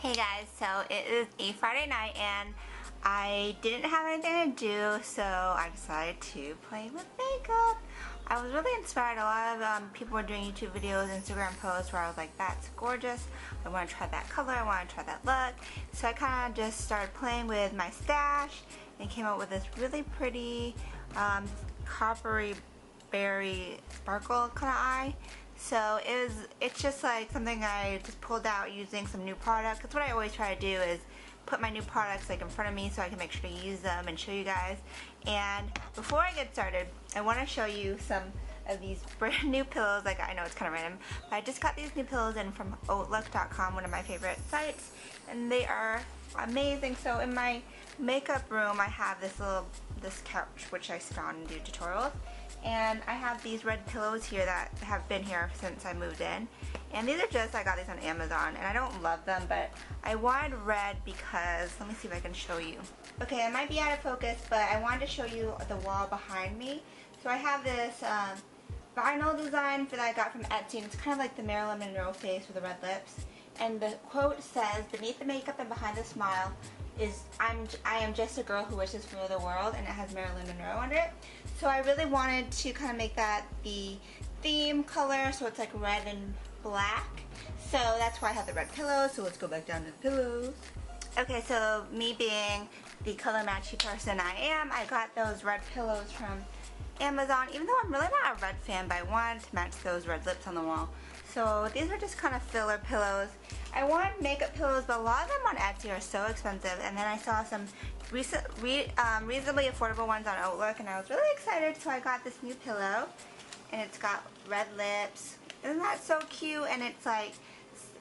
Hey guys, so it is a Friday night and I didn't have anything to do, so I decided to play with makeup. I was really inspired. A lot of people were doing YouTube videos, Instagram posts where I was like, that's gorgeous. I want to try that color, I want to try that look. So I kind of just started playing with my stash and came up with this really pretty coppery berry sparkle kind of eye. So it's just like something I just pulled out using some new products. That's what I always try to do, is put my new products like in front of me so I can make sure to use them and show you guys. And before I get started, I want to show you some of these brand new pillows. Like, I know it's kind of random, but I just got these new pillows in from outlook.com, one of my favorite sites, and they are amazing. So in my makeup room, I have this couch which I sit on and do tutorials. And I have these red pillows here that have been here since I moved in. And these are I got these on Amazon, and I don't love them, but I wanted red because, let me see if I can show you. Okay, I might be out of focus, but I wanted to show you the wall behind me. So I have this vinyl design that I got from Etsy, and it's kind of like the Marilyn Monroe face with the red lips. And the quote says, "Beneath the makeup and behind the smile is I am just a girl who wishes for the world," and it has Marilyn Monroe under it. So I really wanted to kind of make that the theme color, so it's like red and black. So that's why I have the red pillows. So let's go back down to the pillows. Okay, so me being the color matchy person I am, I got those red pillows from Amazon, even though I'm really not a red fan, but I wanted to match those red lips on the wall. So these are just kind of filler pillows. I wanted makeup pillows, but a lot of them on Etsy are so expensive, and then I saw some reasonably affordable ones on Outlook, and I was really excited, so I got this new pillow, and it's got red lips. Isn't that so cute? And it's like,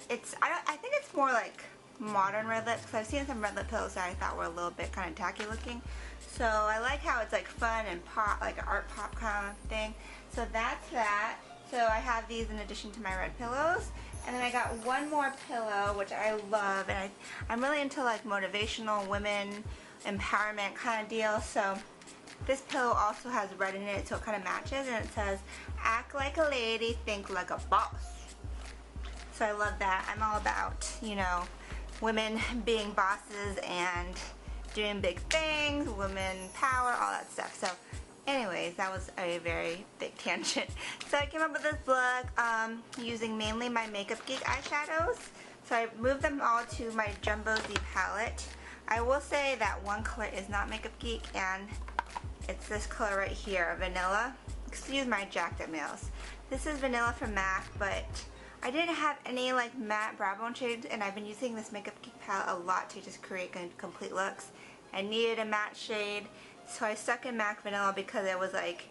I think it's more like modern red lips, because I've seen some red lip pillows that I thought were a little bit kind of tacky looking. So I like how it's like fun and pop, like an art pop kind of thing. So that's that. So I have these in addition to my red pillows. And then I got one more pillow, which I love, and I'm really into like motivational women empowerment kind of deal. So this pillow also has red in it, so it kind of matches, and it says, "Act like a lady, think like a boss." So I love that. I'm all about, you know, women being bosses and doing big things, women power, all that stuff. So anyways, that was a very big tangent. So I came up with this look using mainly my Makeup Geek eyeshadows. So I moved them all to my Jumbo Z palette. I will say that one color is not Makeup Geek, and it's this color right here, Vanilla. Excuse my jacked up nails. This is Vanilla from MAC, but I didn't have any like matte brow bone shades, and I've been using this Makeup Geek palette a lot to just create complete looks. I needed a matte shade, so I stuck in MAC Vanilla because it was like,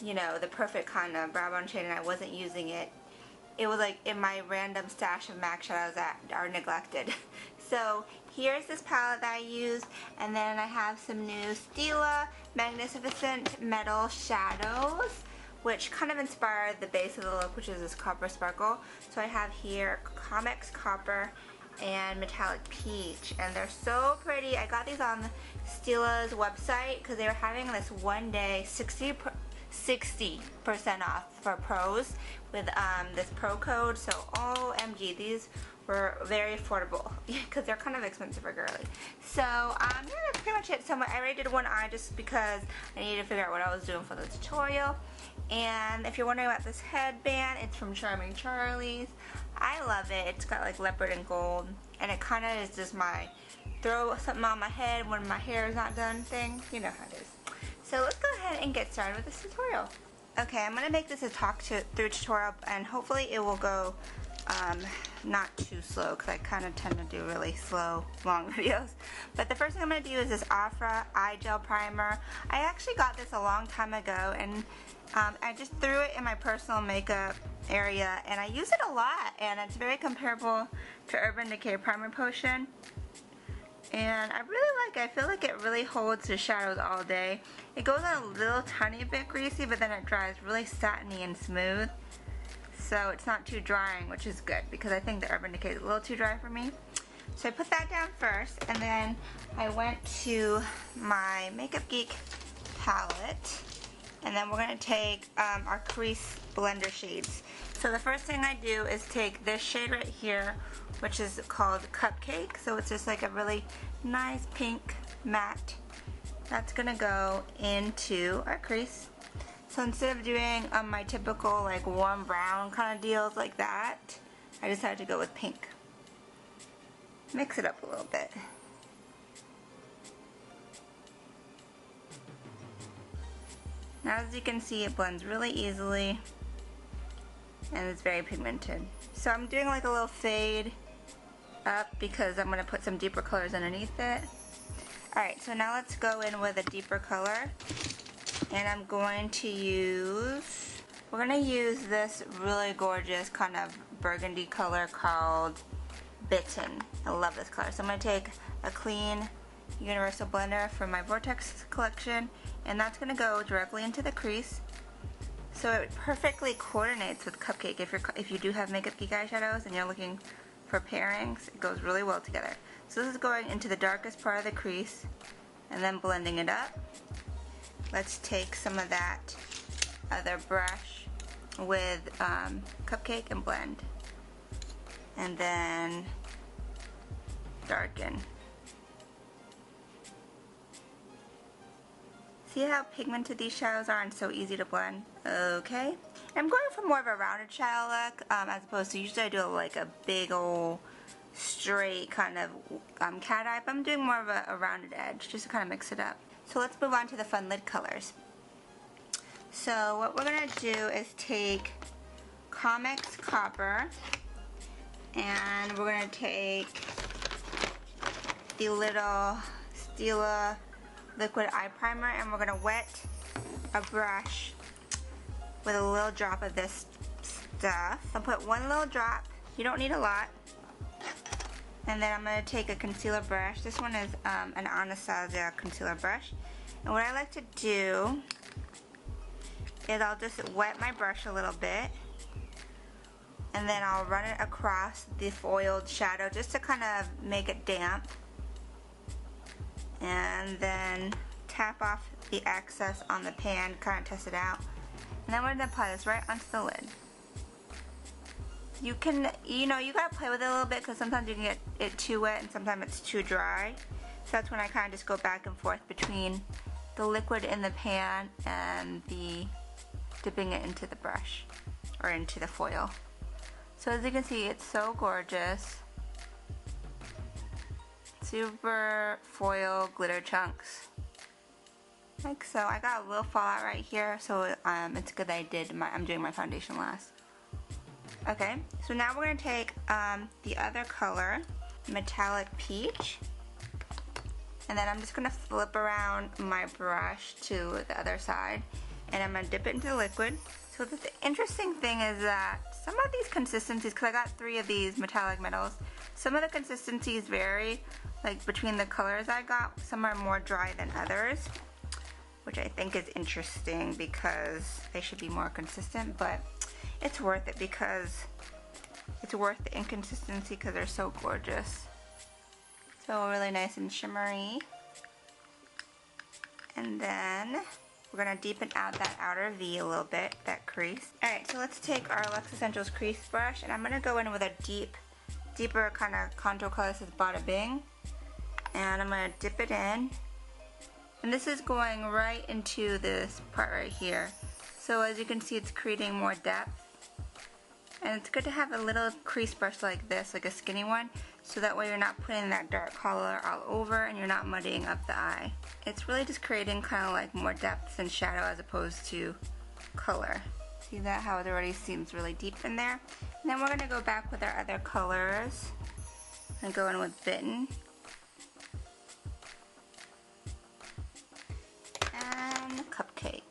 you know, the perfect kind of brow bone shade, and I wasn't using it. It was like in my random stash of MAC shadows that are neglected. So here's this palette that I used, and then I have some new Stila Magnificent Metal Shadows, which kind of inspired the base of the look, which is this copper sparkle. So I have here Comex Copper and Metallic Peach, and they're so pretty. I got these on Stila's website because they were having this one day 60% off for pros with this pro code. So OMG, these were very affordable because they're kind of expensive for girly. So yeah, that's pretty much it. So I already did one eye just because I needed to figure out what I was doing for the tutorial. And if you're wondering about this headband, it's from Charming Charlie's. I love it. It's got like leopard and gold, and it kind of is just my throw something on my head when my hair is not done thing. You know how it is. So let's go ahead and get started with this tutorial. Okay, I'm going to make this a through tutorial, and hopefully it will go not too slow, because I kind of tend to do really slow, long videos. But the first thing I'm going to do is this Afra Eye Gel Primer. I actually got this a long time ago, and I just threw it in my personal makeup area, and I use it a lot, and it's very comparable to Urban Decay Primer Potion. And I really like it. I feel like it really holds the shadows all day. It goes on a little tiny bit greasy, but then it dries really satiny and smooth. So it's not too drying, which is good, because I think the Urban Decay is a little too dry for me. So I put that down first, and then I went to my Makeup Geek palette, and then we're going to take our crease blender shades. So the first thing I do is take this shade right here, which is called Cupcake. So it's just like a really nice pink matte. That's gonna go into our crease. So instead of doing my typical like warm brown kind of deals like that, I decided to go with pink. Mix it up a little bit. Now as you can see, it blends really easily and it's very pigmented. So I'm doing like a little fade up because I'm going to put some deeper colors underneath it. Alright, so now let's go in with a deeper color. And I'm going to use, we're going to use this really gorgeous kind of burgundy color called Bitten. I love this color. So I'm going to take a clean universal blender from my Vortex collection, and that's going to go directly into the crease. So it perfectly coordinates with Cupcake. If you do have Makeup Geek eyeshadows and you're looking for pairings, it goes really well together. So this is going into the darkest part of the crease and then blending it up. Let's take some of that other brush with Cupcake and blend. And then darken. See how pigmented these shadows are and so easy to blend? Okay. I'm going for more of a rounded shadow look as opposed to usually I do like a big old straight kind of cat eye, but I'm doing more of a rounded edge just to kind of mix it up. So let's move on to the fun lid colors. So what we're going to do is take Comics Copper, and we're going to take the little Stila liquid eye primer, and we're going to wet a brush with a little drop of this stuff. I'll put one little drop. You don't need a lot. And then I'm going to take a concealer brush. This one is an Anastasia concealer brush. And what I like to do is I'll just wet my brush a little bit. And then I'll run it across the foiled shadow just to kind of make it damp. And then tap off the excess on the pan, kind of test it out. And then we're going to apply this right onto the lid. You can, you gotta play with it a little bit because sometimes you can get it too wet and sometimes it's too dry. So that's when I kind of just go back and forth between the liquid in the pan and the dipping it into the brush or into the foil. So as you can see, it's so gorgeous. Super foil glitter chunks. Like so. I got a little fallout right here, so it's good that I'm doing my foundation last. Okay, so now we're going to take the other color, Metallic Peach, and then I'm just going to flip around my brush to the other side, and I'm going to dip it into the liquid. So the interesting thing is that some of these consistencies, because I got 3 of these metallic metals, some of the consistencies vary, like between the colors I got. Some are more dry than others, which I think is interesting because they should be more consistent, but it's worth it because it's worth the inconsistency because they're so gorgeous. So really nice and shimmery. And then we're going to deepen out that outer V a little bit, that crease. Alright, so let's take our Luxe Essentials crease brush, and I'm going to go in with a deeper kind of contour color. This is Bada Bing. And I'm going to dip it in. And this is going right into this part right here. So as you can see, it's creating more depth. And it's good to have a little crease brush like this, like a skinny one, so that way you're not putting that dark color all over and you're not muddying up the eye. It's really just creating kind of like more depth and shadow as opposed to color. See that, how it already seems really deep in there? And then we're going to go back with our other colors and go in with Bitten. And Cupcake.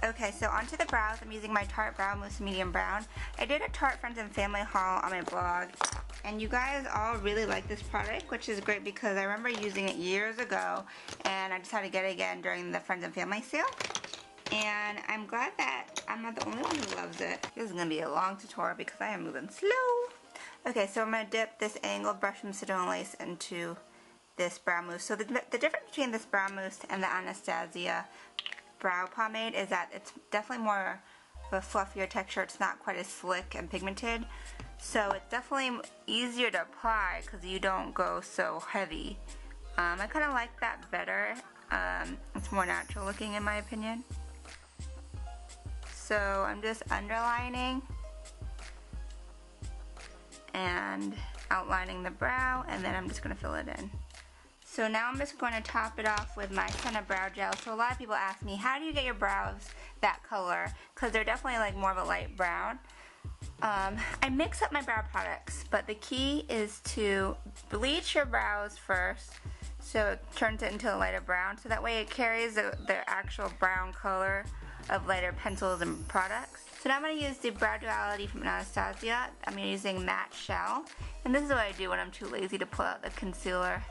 Okay, so onto the brows. I'm using my Tarte Brow Mousse Medium Brown. I did a Tarte Friends and Family haul on my blog, and you guys all really like this product, which is great because I remember using it years ago, and I decided to get it again during the Friends and Family sale. And I'm glad that I'm not the only one who loves it. This is going to be a long tutorial because I am moving slow. Okay, so I'm going to dip this angled brush from Citron Lace into this brow mousse. So the difference between this brow mousse and the Anastasia brow pomade is that it's definitely more of a fluffier texture. It's not quite as slick and pigmented. So it's definitely easier to apply because you don't go so heavy. I kind of like that better. It's more natural looking in my opinion. So I'm just underlining and outlining the brow, and then I'm just going to fill it in. So now I'm just going to top it off with my Senna Brow Gel. So a lot of people ask me, how do you get your brows that color? Because they're definitely like more of a light brown. I mix up my brow products, but the key is to bleach your brows first so it turns it into a lighter brown, so that way it carries the actual brown color of lighter pencils and products. So now I'm going to use the Brow Duality from Anastasia. I'm using Matte Shell, and this is what I do when I'm too lazy to pull out the concealer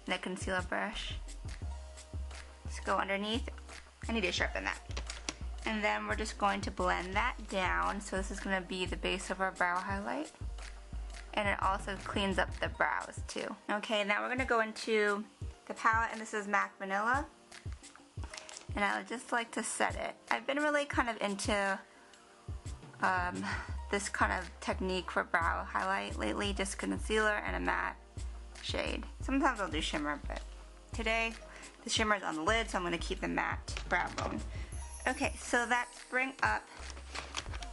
and the concealer brush. Just go underneath. I need to sharpen that. And then we're just going to blend that down. So this is going to be the base of our brow highlight. And it also cleans up the brows too. Okay, now we're going to go into the palette, and this is MAC Vanilla. And I would just like to set it. I've been really kind of into this kind of technique for brow highlight lately, just concealer and a matte shade. Sometimes I'll do shimmer, but today the shimmer is on the lid, so I'm going to keep the matte brow bone. Okay, so let's bring up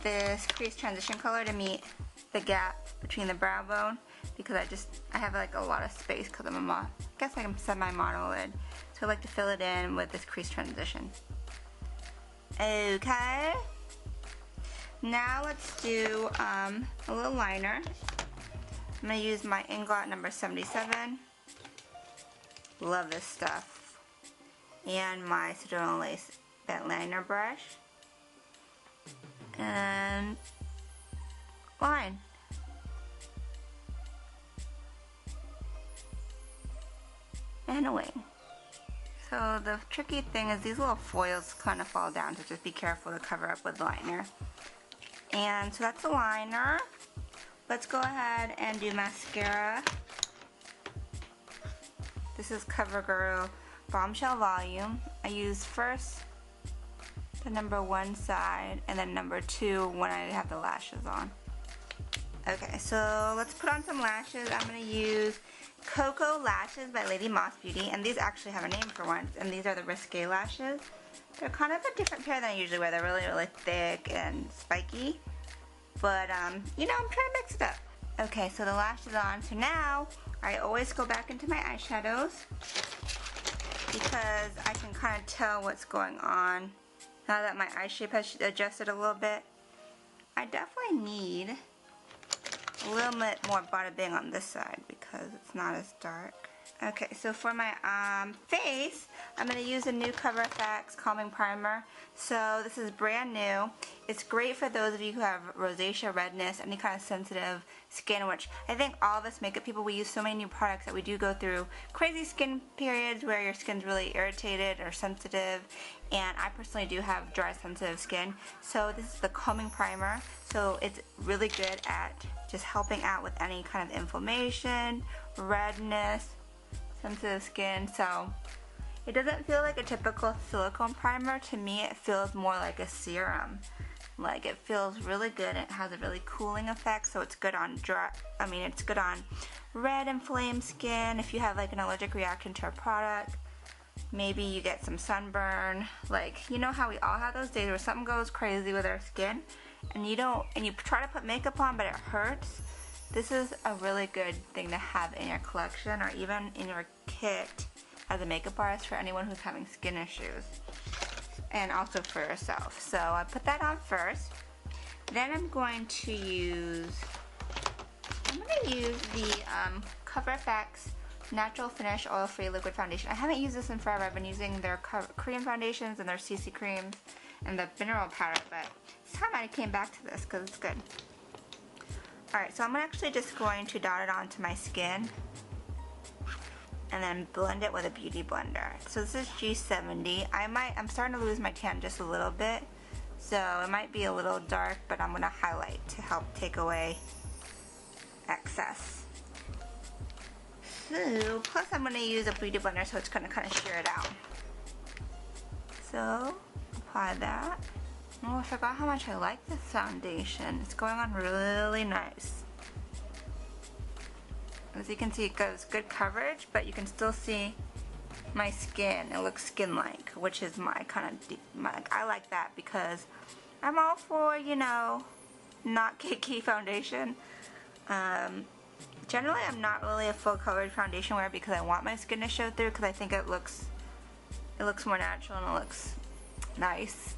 this crease transition color to meet the gap between the brow bone, because I have like a lot of space because I'm I guess I'm semi-mono lid. So I like to fill it in with this crease transition. Okay. Now let's do a little liner. I'm going to use my Inglot number 77. Love this stuff. And my Citron Lace bent liner brush. And line. And a wing. So the tricky thing is these little foils kind of fall down, so just be careful to cover up with liner. And so that's a liner. Let's go ahead and do mascara. This is CoverGirl Bombshell Volume. I use first the number 1 side and then number 2 when I have the lashes on. Okay, so let's put on some lashes. I'm going to use Cocoa Lashes by Lady Moss Beauty, and these actually have a name for once, and these are the Risque lashes. They're kind of a different pair than I usually wear. They're really thick and spiky, but you know, I'm trying to mix it up. Okay, so the lash is on. So now I always go back into my eyeshadows because I can kind of tell what's going on now that my eye shape has adjusted a little bit. I definitely need a little bit more bada bing on this side because it's not as dark. Okay, so for my face, I'm going to use a new Cover FX Calming Primer. So this is brand new. It's great for those of you who have rosacea, redness, any kind of sensitive skin, which I think all of us makeup people, we use so many new products that we do go through crazy skin periods where your skin's really irritated or sensitive. And I personally do have dry, sensitive skin. So this is the Calming Primer. So it's really good at just helping out with any kind of inflammation, redness, sensitive skin. So it doesn't feel like a typical silicone primer. To me, it feels more like a serum. Like, it feels really good. It has a really cooling effect, so it's good on dry, it's good on red inflamed skin. If you have like an allergic reaction to a product, maybe you get some sunburn. Like, you know how we all have those days where something goes crazy with our skin and you try to put makeup on but it hurts. This is a really good thing to have in your collection or even in your kit as a makeup artist for anyone who's having skin issues, and also for yourself. So I put that on first. Then I'm going to use the Cover FX Natural Finish Oil-Free Liquid Foundation. I haven't used this in forever. I've been using their cream foundations and their CC creams and the mineral powder, but it's time I came back to this because it's good. Alright, so I'm actually just going to dot it onto my skin and then blend it with a beauty blender. So this is G70. I'm starting to lose my tan just a little bit, so it might be a little dark, but I'm going to highlight to help take away excess. So, plus I'm going to use a beauty blender, so it's going to kind of shear it out. So So, apply that. Oh, I forgot how much I like this foundation. It's going on really nice. As you can see, it goes good coverage, but you can still see my skin. It looks skin-like, which is my kind of deep, I like that because I'm all for, you know, not cakey foundation. Generally, I'm not really a full coverage foundation wearer because I want my skin to show through because I think it looks more natural and it looks nice.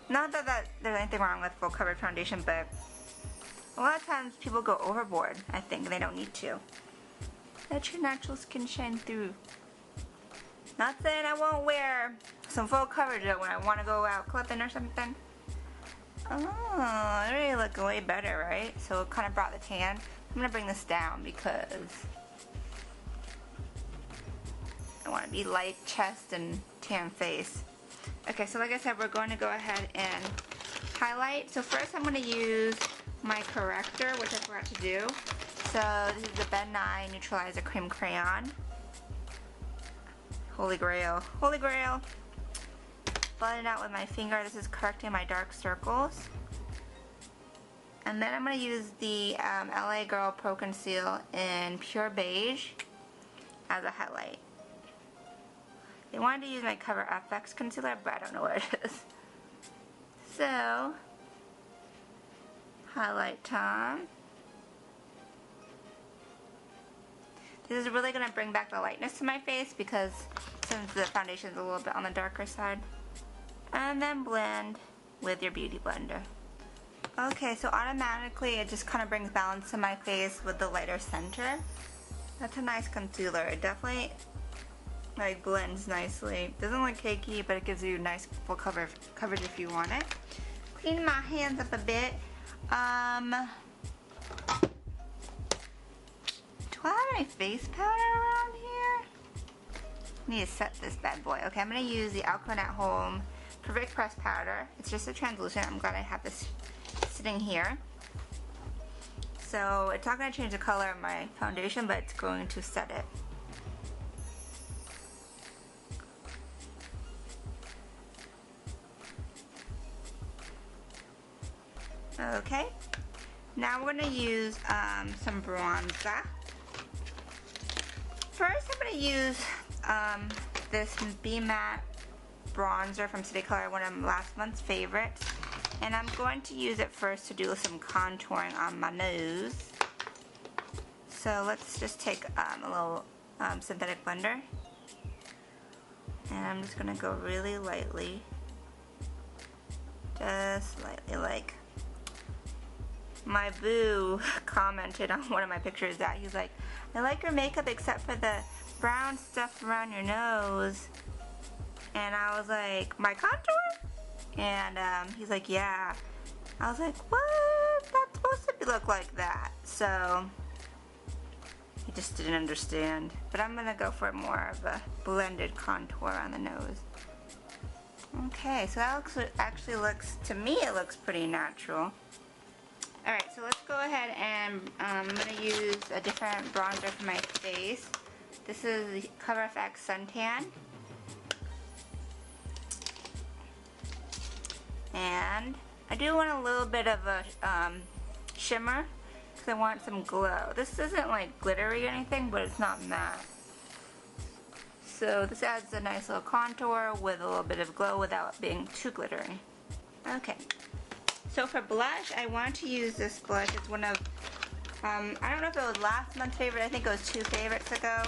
Not that there's anything wrong with full coverage foundation, but a lot of times people go overboard, I think. They don't need to. Let your natural skin shine through. Not saying I won't wear some full coverage when I want to go out clipping or something. Oh, I really look way better, right? So it kind of brought the tan. I'm going to bring this down because I want to be light chest and tan face. Okay, so like I said, we're going to go ahead and highlight. So first I'm going to use my corrector, which I forgot to do. So this is the Ben Nye Neutralizer Cream Crayon. Holy grail. Holy grail. Blend it out with my finger. This is correcting my dark circles. And then I'm going to use the LA Girl Pro Conceal in Pure Beige as a highlight. They wanted to use my Cover FX concealer, but I don't know what it is. So, highlight time. This is really going to bring back the lightness to my face because since the foundation is a little bit on the darker side. And then blend with your beauty blender. Okay, so automatically it just kind of brings balance to my face with the lighter center. That's a nice concealer. It definitely like blends nicely. Doesn't look cakey, but it gives you nice full coverage if you want it. Clean my hands up a bit. Do I have any face powder around here? I need to set this bad boy. Okay, I'm going to use the Alcone at Home Perfect Press Powder. It's just a translucent. I'm glad I have this sitting here. So it's not going to change the color of my foundation, but it's going to set it. Okay, now we're going to use some bronzer. First I'm going to use this Be Matte bronzer from City Color, one of last month's favorites. And I'm going to use it first to do some contouring on my nose. So let's just take a little synthetic blender. And I'm just going to go really lightly. Just lightly, like my boo commented on one of my pictures that he's like, I like your makeup except for the brown stuff around your nose. And I was like, my contour? And he's like, yeah. I was like, what? That's supposed to look like that. So he just didn't understand. But I'm gonna go for more of a blended contour on the nose. Okay, so that actually looks, to me it looks pretty natural. Alright, so let's go ahead and I'm going to use a different bronzer for my face. This is the Cover FX Suntan. And I do want a little bit of a shimmer because I want some glow. This isn't like glittery or anything, but it's not matte. So this adds a nice little contour with a little bit of glow without being too glittery. Okay. So for blush, I want to use this blush. It's one of, I don't know if it was last month's favorite. I think it was 2 favorites ago.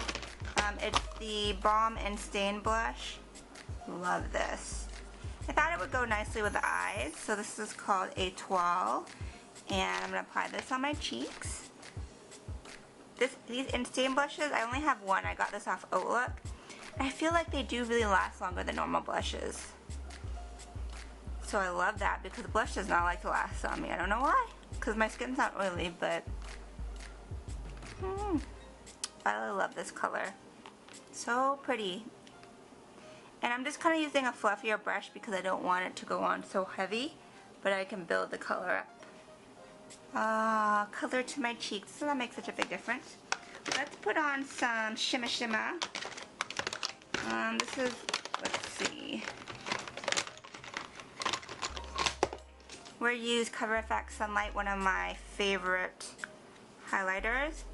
It's the Balm and Stain blush. Love this. I thought it would go nicely with the eyes. So this is called Etoile. And I'm going to apply this on my cheeks. These in-stain blushes, I only have one. I got this off Outlook. I feel like they do really last longer than normal blushes. So I love that because blush does not like to last on me. I don't know why. Because my skin's not oily, but I love this color. So pretty. And I'm just kind of using a fluffier brush because I don't want it to go on so heavy, but I can build the color up. Color to my cheeks. So that makes such a big difference. Let's put on some shimmer. This is, let's see. We're going to use Cover FX Sunlight, one of my favorite highlighters.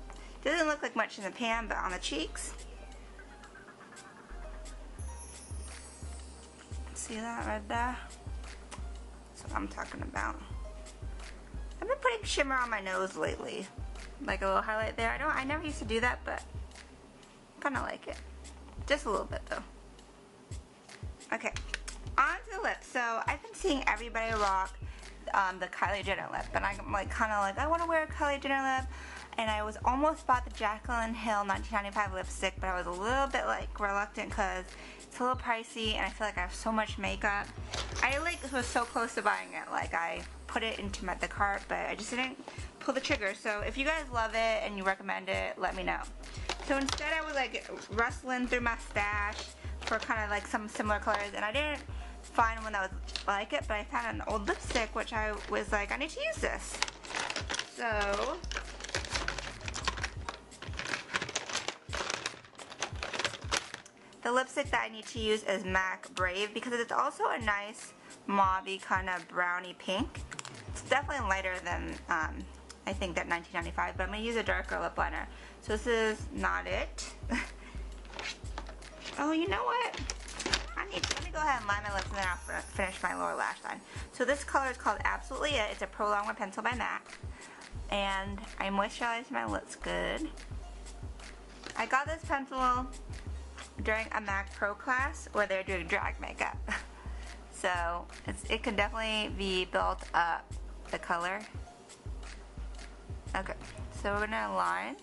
Doesn't look like much in the pan, but on the cheeks. See that right there? That's what I'm talking about. I've been putting shimmer on my nose lately. Like a little highlight there. I never used to do that, but I kind of like it. Just a little bit though. Okay, on to the lips. So I've been seeing everybody rock the Kylie Jenner lip, and I'm like kind of like, I want to wear a Kylie Jenner lip. And I was almost bought the Jaclyn Hill 1995 lipstick, but I was a little bit like reluctant because it's a little pricey and I feel like I have so much makeup. I like was so close to buying it, like I put it into the cart, but I just didn't pull the trigger. So if you guys love it and you recommend it, let me know. So instead I was like rustling through my stash for kind of like some similar colors, and I didn't find one that was like it, but I found an old lipstick which I was like, I need to use this. So the lipstick that I need to use is MAC Brave because it's also a nice mauve-y kind of brownie pink. It's definitely lighter than I think that 1995, but I'm going to use a darker lip liner. So this is not it. Oh, you know what? Let me go ahead and line my lips and then I'll finish my lower lash line. So this color is called Absolutely It. It's a Pro Longwear pencil by MAC. And I moisturized my lips good. I got this pencil during a MAC Pro class where they're doing drag makeup. So it can definitely be built up, the color. Okay, so we're gonna line.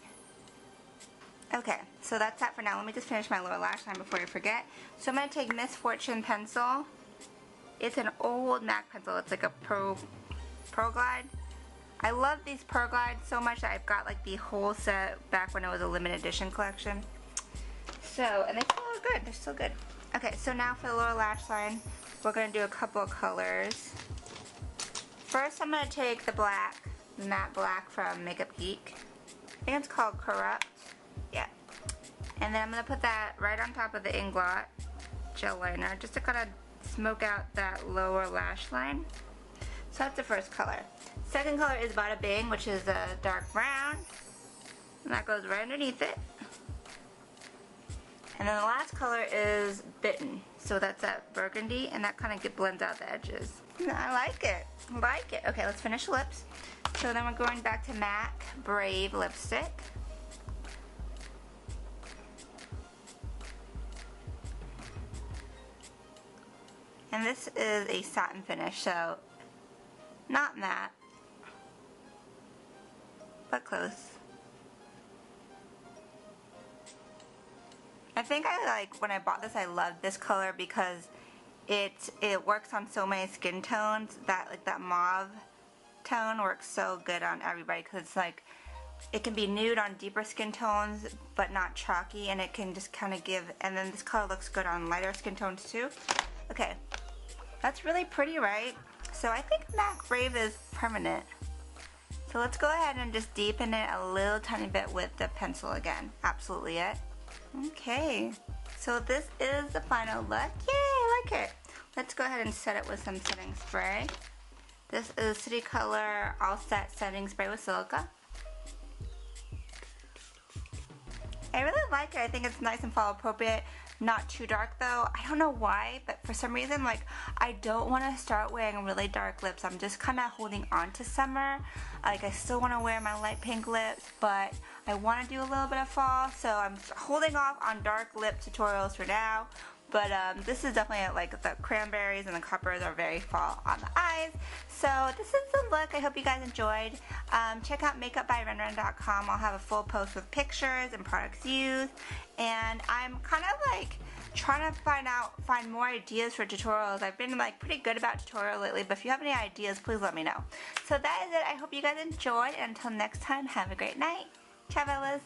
Okay, so that's that for now. Let me just finish my lower lash line before I forget. So I'm gonna take Miss Fortune pencil. It's an old MAC pencil. It's like a Pro Glide. I love these Pro Glides so much that I've got like the whole set back when it was a limited edition collection. So, and they still look good. They're still good. Okay, so now for the lower lash line, we're going to do a couple of colors. First, I'm going to take the black, the matte black from Makeup Geek. I think it's called Corrupt. Yeah. And then I'm going to put that right on top of the Inglot gel liner, just to kind of smoke out that lower lash line. So that's the first color. Second color is Bada Bing, which is a dark brown. And that goes right underneath it. And then the last color is Bitten. So that's that burgundy, and that kind of blends out the edges. I like it. I like it. Okay, let's finish lips. So then we're going back to MAC Brave lipstick. And this is a satin finish, so not matte, but close. I think when I bought this, I loved this color because it works on so many skin tones. That mauve tone works so good on everybody because it's like, it can be nude on deeper skin tones but not chalky, and it can just kind of give, and then this color looks good on lighter skin tones too. Okay, that's really pretty, right? So I think MAC Brave is permanent. So let's go ahead and just deepen it a little tiny bit with the pencil again. Absolutely It. Okay, so this is the final look. Yay, I like it. Let's go ahead and set it with some setting spray. This is City Color All Set Setting Spray with Silica. I really like it. I think it's nice and fall appropriate. Not too dark though. I don't know why, but for some reason, like, I don't want to start wearing really dark lips. I'm just kind of holding on to summer. Like, I still want to wear my light pink lips, but I want to do a little bit of fall, so I'm holding off on dark lip tutorials for now. But this is definitely like the cranberries and the coppers are very fall on the eyes. So this is the look. I hope you guys enjoyed. Check out makeupbyrenren.com. I'll have a full post with pictures and products used. And I'm kind of like trying to find more ideas for tutorials. I've been like pretty good about tutorial lately, but if you have any ideas, please let me know. So that is it. I hope you guys enjoyed, and until next time, have a great night. Ciao, Bellas.